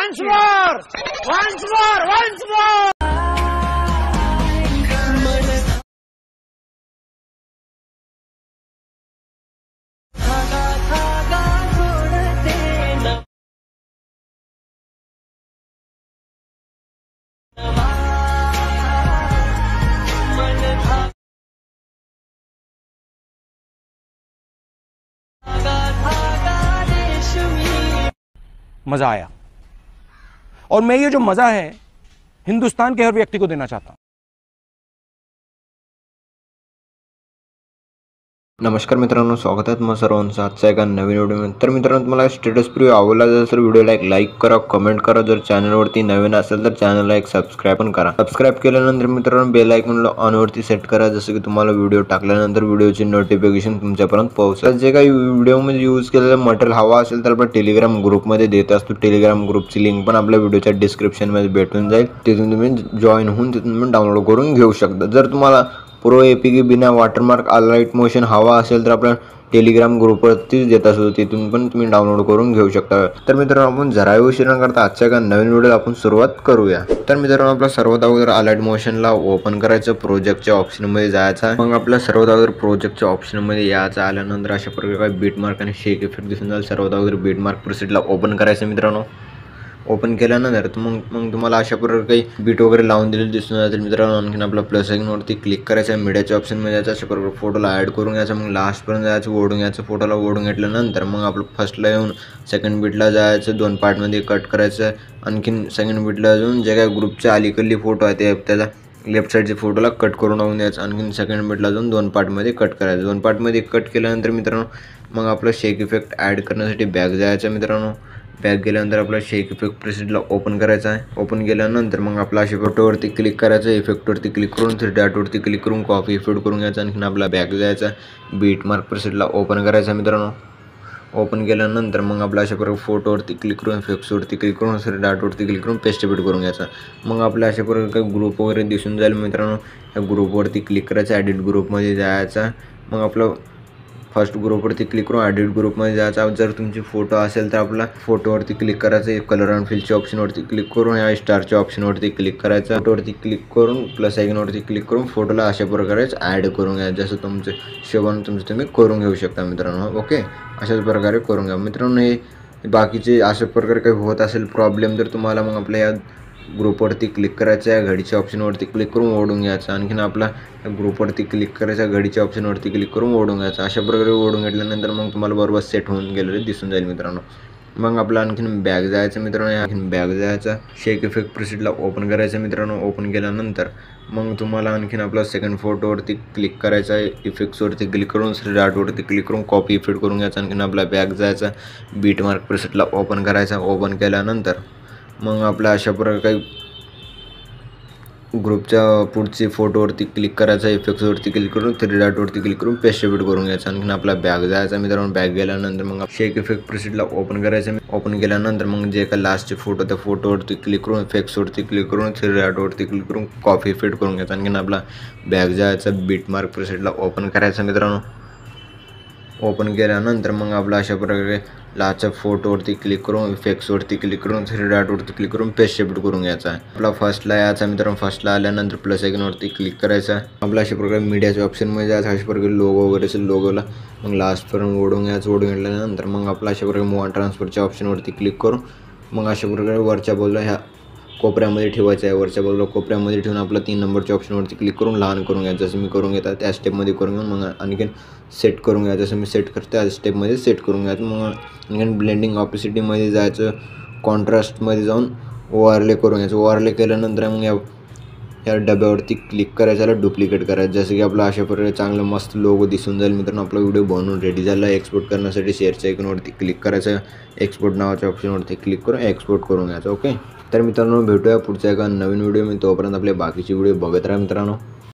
Once more! Once more! Once more! मजा आया और मैं ये जो मजा है हिंदुस्तान के हर व्यक्ति को देना चाहता हूं। नमस्कार मित्रांनो, स्वागत आहे तुम्हा सर्वांचं आजच्या एका नवीन व्हिडिओमध्ये। तर मित्रांनो, तुम्हाला स्टेटस प्रिव्ह्यू आवडला असेल तर व्हिडिओला एक लाईक करा, कमेंट करा। जर चॅनलवरती नवीन असेल तर चॅनलला एक सबस्क्राइब पण करा। सबस्क्राइब केल्यानंतर मित्रांनो बेल आयकॉनला ऑन वरती सेट करा, जसं की तुम्हाला व्हिडिओ टाकल्यानंतर व्हिडिओची नोटिफिकेशन तुमच्यापर्यंत पोहोचेल। जे काही व्हिडिओमध्ये यूज केलेलं मटेरियल हवा असेल तर आपण टेलिग्राम ग्रुपमध्ये देत असतो। टेलिग्राम ग्रुपची लिंक पण आपल्या व्हिडिओच्या डिस्क्रिप्शनमध्ये भेटून जाईल, तिथून तुम्ही जॉईन होऊन तिथून डाउनलोड करून घेऊ शकता। जर तुम्हाला प्रो एपीके बिना वॉटरमार्क अलाइट मोशन हवा असेल तर आपण टेलिग्राम ग्रुपवरतीच देत असतो, तिथून पण तुम्ही डाउनलोड करून घेऊ शकता। तर मित्रांनो, आपण जरा उशीर न करता आजच्या एका नवीन व्हिडिओला आपण सुरुवात करूया। तर मित्रांनो, आपला सर्वात अगोदर अलाइट मोशनला ओपन करायचं, प्रोजेक्टच्या ऑप्शनमध्ये जायचं। मग आपल्या सर्वात अगोदर प्रोजेक्टच्या ऑप्शनमध्ये यायचं। आल्यानंतर अशा प्रकारे बीट मार्क आणि शेक इफेक्ट दिसून जाईल। सर्वात अगोदर बीट मार्क प्रीसेटला ओपन करायचं मित्रांनो। ओपन केल्यानंतर मग तुम्हाला अशा प्रकारे काही बीट वगैरे लावून दिलेले दिसून जातील मित्रांनो। आणखीन आपला प्लस आयकॉनवरती क्लिक करायचं आहे, मीडियाच्या ऑप्शनमध्ये जायचं, अशा प्रकारे फोटोला ॲड करून घ्यायचं। मग लास्टपर्यंत जायचं, ओढून घ्यायचं, फोटोला ओढून घेतल्यानंतर मग आपलं फर्स्टला येऊन सेकंड बीटला जायचं, 2 पार्टमध्ये कट करायचं। आणखीन सेकंड बीटला जाऊन जे काही ग्रुपच्या अलीकडली फोटो आहे ते त्याला लेफ्ट साईडच्या फोटोला कट करून टाकून द्यायचं। आणखीन सेकंड बीटला जाऊन 2 पार्टमध्ये कट करायचं। 2 पार्टमध्ये कट केल्यानंतर मित्रांनो मग आपलं शेक इफेक्ट ॲड करण्यासाठी बॅक जायचं मित्रांनो। बॅक गेल्यानंतर आपला शेक इफेक्ट प्रीसेटला ओपन करायचा आहे। ओपन केल्यानंतर मग आपला अशा फोटोवरती क्लिक करायचं, इफेक्टवरती क्लिक करून 3 डॉटवरती क्लिक करून कॉपी इफेक्ट करून घ्यायचा। आणखीन आपला बॅक जायचा, बीट मार्क प्रीसेटला ओपन करायचा मित्रांनो। ओपन केल्यानंतर मग आपला अशा प्रकारे फोटोवरती क्लिक करून इफेक्ट्सवरती क्लिक करून 3 डॉटवरती क्लिक करून पेस्ट इफेक्ट करून घ्यायचा। मग आपल्या अशा प्रकारे काही ग्रुप वगैरे दिसून जाईल मित्रांनो। या ग्रुपवरती क्लिक करायचं, ॲडिट ग्रुपमध्ये जायचा। मग आपलं फर्स्ट ग्रुपवरती क्लिक करून ॲडिट ग्रुपमध्ये जायचा। जर तुमची फोटो असेल तर आपला फोटोवरती क्लिक करायचं, कलर अँड फिलच्या ऑप्शनवरती क्लिक करून या स्टारच्या ऑप्शनवरती क्लिक करायचं। फोटोवरती क्लिक करून प्लस आयकॉनवरती क्लिक करून फोटोला अशा प्रकारेच ॲड करून घ्या, जसं तुमचं शेवण तुमचं तुम्ही करून घेऊ शकता मित्रांनो। ओके, अशाच प्रकारे करून घ्या मित्रांनो। हे बाकीचे अशा प्रकारे काही होत असेल प्रॉब्लेम तर तुम्हाला मग आपल्या या ग्रुपवरती क्लिक करायचं आहे, घडीच्या ऑप्शनवरती क्लिक करून ओढून घ्यायचं। आणखीन आपला ग्रुपवरती क्लिक करायचं, घडीच्या ऑप्शनवरती क्लिक करून ओढून घ्यायचं। अशा प्रकारे ओढून घेतल्यानंतर मग तुम्हाला बरोबर सेट होऊन गेलेले दिसून जाईल मित्रांनो। मग आपला आणखीन बॅक जायचं मित्रांनो, आणखीन बॅक जायचा, शेक इफेक्ट प्रीसेटला ओपन करायचं मित्रांनो। ओपन केल्यानंतर मग तुम्हाला आणखीन आपला सेकंड फोटोवरती क्लिक करायचा आहे, इफेक्ट्सवरती क्लिक करून 3 डॉटवरती क्लिक करून कॉपी इफेक्ट करून घ्यायचा। आणखीन आपला बॅक जायचा, बीट मार्क प्रीसेटला ओपन करायचा। ओपन केल्यानंतर मग आपल्या अशा प्रकारे काही ग्रुपच्या पुढची फोटोवरती क्लिक करायचा, इफेक्ट्सवरती क्लिक करून 3 डॉटवरती क्लिक करून पेस्ट इफेक्ट करून घ्यायचा। आणखीन आपला बॅक जायचा मित्रांनो। बॅक गेल्यानंतर मग शेक इफेक्ट प्रीसेटला ओपन करायचं। ओपन केल्यानंतर मग जे काही लास्टचे फोटो त्या फोटोवरती क्लिक करून इफेक्ट्सवरती क्लिक करून 3 डॉटवरती क्लिक करून कॉपी इफेक्ट करून घ्यायचा। आणखीन आपला बॅक जायचा, बीट मार्क प्रीसेटला ओपन करायचा मित्रांनो। ओपन केल्यानंतर मग आपला अशा प्रकारे लास्टच्या फोटोवरती क्लिक करून इफेक्ट्सवरती क्लिक करून 3 डॉटवरती क्लिक करून पेस्ट इफेक्ट करून घ्यायचा आहे। आपला फर्स्टला यायचा मित्रांनो। फर्स्टला आल्यानंतर प्लस आयकॉनवरती क्लिक करायचा। आपला अशा प्रकारे मीडियाच्या ऑप्शनमध्ये जायचं, अशा प्रकारे लोगो वगैरे असेल, लोगोला मग लास्टपर्यंत ओढून घ्यायचं। ओढून घेतल्यानंतर मग आपला अशा प्रकारे मूव अँड ट्रान्सफरच्या ऑप्शनवरती क्लिक करून मग अशा प्रकारे वरच्या बाजूला ह्या कोपऱ्यामध्ये ठेवायचं आहे। वरच्या बाजूला कोपऱ्यामध्ये ठेवून आपला 3 नंबरच्या ऑप्शनवरती क्लिक करून लहान करून घ्यायचं, जसं मी करून घेतात त्या स्टेपमध्ये करून घेऊन मग आणखीन सेट करून घ्यायचं, जसं मी सेट करते त्या स्टेपमध्ये सेट करून घ्यायचं। मग आणखीन ब्लेंडिंग ऑपेसिटीमध्ये जायचं, कॉन्ट्रास्टमध्ये जाऊन ओव्हरले करून घ्यायचं। ओव्हरले केल्यानंतर मग या डब्यावरती क्लिक करायचं, याला डुप्लिकेट करायचं, जसं की आपला अशा प्रकारे चांगलं मस्त लोगो दिसून जाईल मित्रांनो। आपला व्हिडिओ बनवून रेडी झाला। एक्सपोर्ट करण्यासाठी शेअरच्या आयकॉनवरती क्लिक करायचं, एक्सपोर्ट नावाच्या ऑप्शनवरती क्लिक करून एक्सपोर्ट करून घ्यायचं। ओके, तर मित्रांनो भेटूया पुढच्या एका नवीन व्हिडिओ मी, तोपर्यंत आपले बाकीचे व्हिडिओ बघत राहा मित्रांनो।